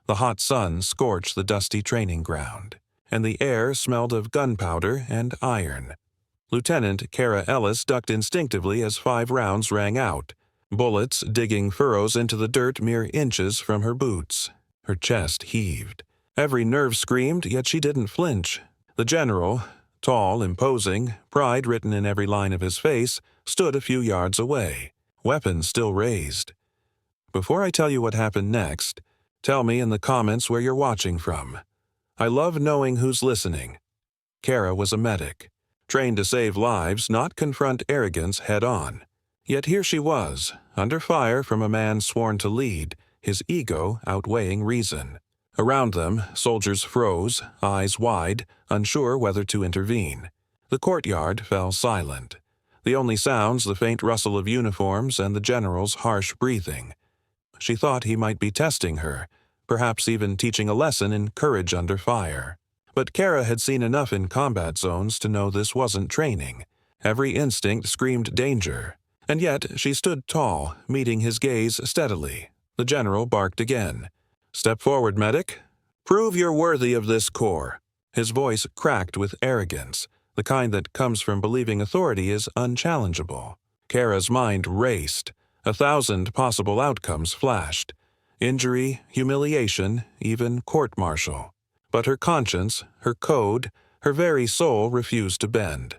The hot sun scorched the dusty training ground, and the air smelled of gunpowder and iron. Lieutenant Kara Ellis ducked instinctively as 5 rounds rang out, bullets digging furrows into the dirt mere inches from her boots. Her chest heaved. Every nerve screamed, yet she didn't flinch. The general, tall, imposing, pride written in every line of his face, stood a few yards away, weapon still raised. Before I tell you what happened next, tell me in the comments where you're watching from. I love knowing who's listening. Kara was a medic, trained to save lives, not confront arrogance head-on. Yet here she was, under fire from a man sworn to lead, his ego outweighing reason. Around them, soldiers froze, eyes wide, unsure whether to intervene. The courtyard fell silent. The only sounds the faint rustle of uniforms and the general's harsh breathing. She thought he might be testing her, perhaps even teaching a lesson in courage under fire. But Kara had seen enough in combat zones to know this wasn't training. Every instinct screamed danger. And yet she stood tall, meeting his gaze steadily. The general barked again. "Step forward, medic. Prove you're worthy of this corps." His voice cracked with arrogance, the kind that comes from believing authority is unchallengeable. Kara's mind raced. 1,000 possible outcomes flashed. Injury, humiliation, even court-martial. But her conscience, her code, her very soul refused to bend.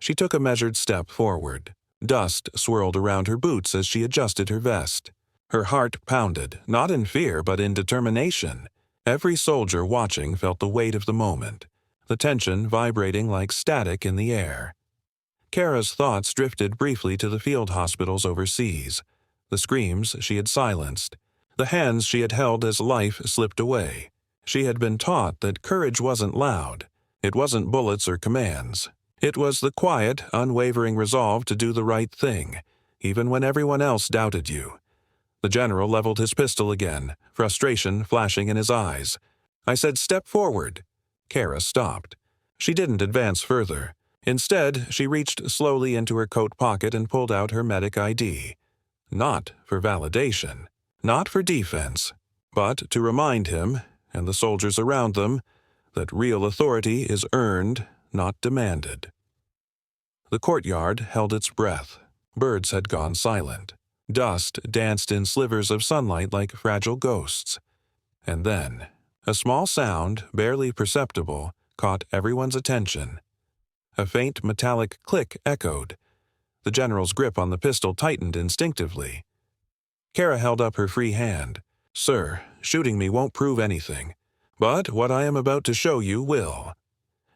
She took a measured step forward. Dust swirled around her boots as she adjusted her vest. Her heart pounded, not in fear but in determination. Every soldier watching felt the weight of the moment, the tension vibrating like static in the air. Kara's thoughts drifted briefly to the field hospitals overseas, the screams she had silenced, the hands she had held as life slipped away. She had been taught that courage wasn't loud. It wasn't bullets or commands. It was the quiet, unwavering resolve to do the right thing, even when everyone else doubted you. The general leveled his pistol again, frustration flashing in his eyes. I said, "Step forward." Kara stopped. She didn't advance further. Instead, she reached slowly into her coat pocket and pulled out her medic ID. Not for validation, not for defense, but to remind him, and the soldiers around them, that real authority is earned, not demanded. The courtyard held its breath. Birds had gone silent. Dust danced in slivers of sunlight like fragile ghosts. And then, a small sound, barely perceptible, caught everyone's attention. A faint metallic click echoed. The general's grip on the pistol tightened instinctively. Kara held up her free hand. "Sir, shooting me won't prove anything, but what I am about to show you will."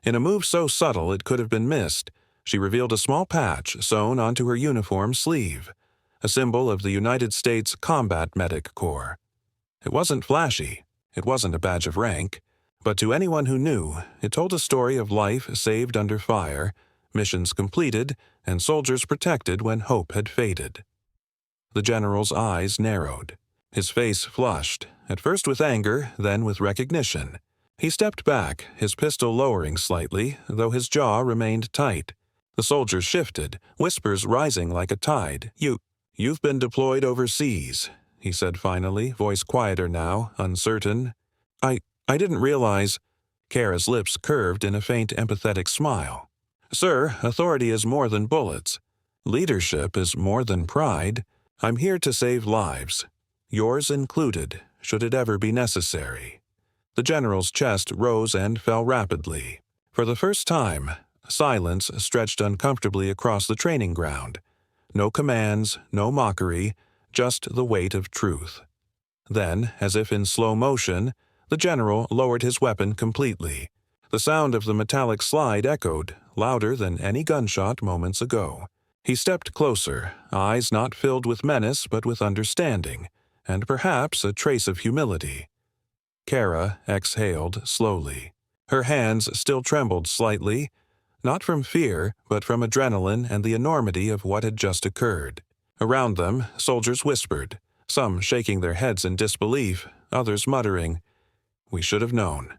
In a move so subtle it could have been missed, she revealed a small patch sewn onto her uniform sleeve, a symbol of the United States Combat Medic Corps. It wasn't flashy, it wasn't a badge of rank, but to anyone who knew, it told a story of life saved under fire, missions completed, and soldiers protected when hope had faded. The general's eyes narrowed. His face flushed, at first with anger, then with recognition. He stepped back, his pistol lowering slightly, though his jaw remained tight. The soldiers shifted, whispers rising like a tide. You've been deployed overseas," he said finally, voice quieter now, uncertain. I didn't realize." Kara's lips curved in a faint empathetic smile. "Sir, authority is more than bullets. Leadership is more than pride. I'm here to save lives, yours included, should it ever be necessary." The general's chest rose and fell rapidly. For the first time, silence stretched uncomfortably across the training ground. No commands, no mockery, just the weight of truth. Then, as if in slow motion, the general lowered his weapon completely. The sound of the metallic slide echoed, louder than any gunshot moments ago. He stepped closer, eyes not filled with menace but with understanding, and perhaps a trace of humility. Kara exhaled slowly. Her hands still trembled slightly, not from fear, but from adrenaline and the enormity of what had just occurred. Around them, soldiers whispered, some shaking their heads in disbelief, others muttering, "We should have known."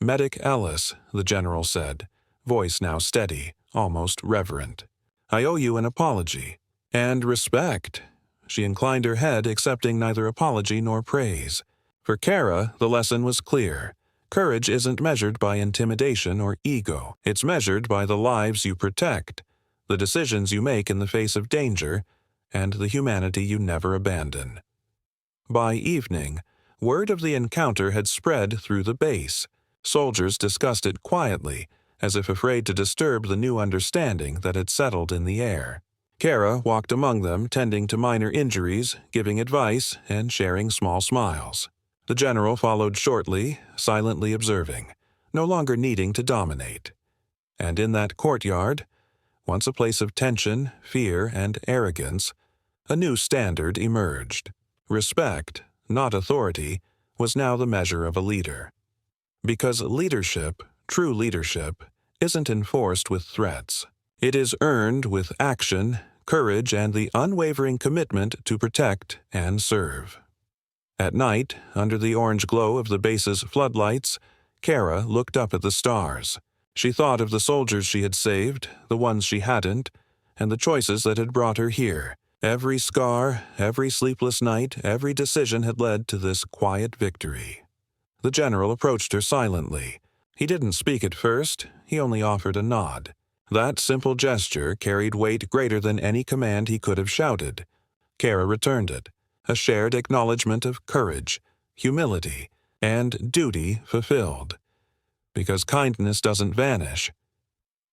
"Medic Ellis," the general said, voice now steady, almost reverent. "I owe you an apology. And respect." She inclined her head, accepting neither apology nor praise. For Kara, the lesson was clear. Courage isn't measured by intimidation or ego. It's measured by the lives you protect, the decisions you make in the face of danger, and the humanity you never abandon. By evening, word of the encounter had spread through the base. Soldiers discussed it quietly, as if afraid to disturb the new understanding that had settled in the air. Kara walked among them, tending to minor injuries, giving advice, and sharing small smiles. The general followed shortly, silently observing, no longer needing to dominate. And in that courtyard, once a place of tension, fear, and arrogance, a new standard emerged. Respect, not authority, was now the measure of a leader. Because leadership, true leadership, isn't enforced with threats. It is earned with action, courage, and the unwavering commitment to protect and serve. At night, under the orange glow of the base's floodlights, Kara looked up at the stars. She thought of the soldiers she had saved, the ones she hadn't, and the choices that had brought her here. Every scar, every sleepless night, every decision had led to this quiet victory. The general approached her silently. He didn't speak at first, he only offered a nod. That simple gesture carried weight greater than any command he could have shouted. Kara returned it, a shared acknowledgement of courage, humility, and duty fulfilled. Because kindness doesn't vanish.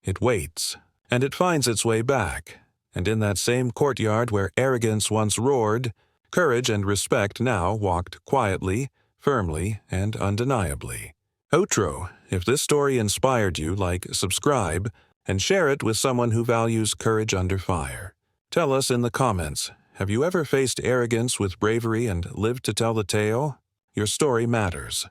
It waits, and it finds its way back. And in that same courtyard where arrogance once roared, courage and respect now walked quietly, firmly, and undeniably. Outro. If this story inspired you, subscribe, and share it with someone who values courage under fire. Tell us in the comments, have you ever faced arrogance with bravery and lived to tell the tale? Your story matters.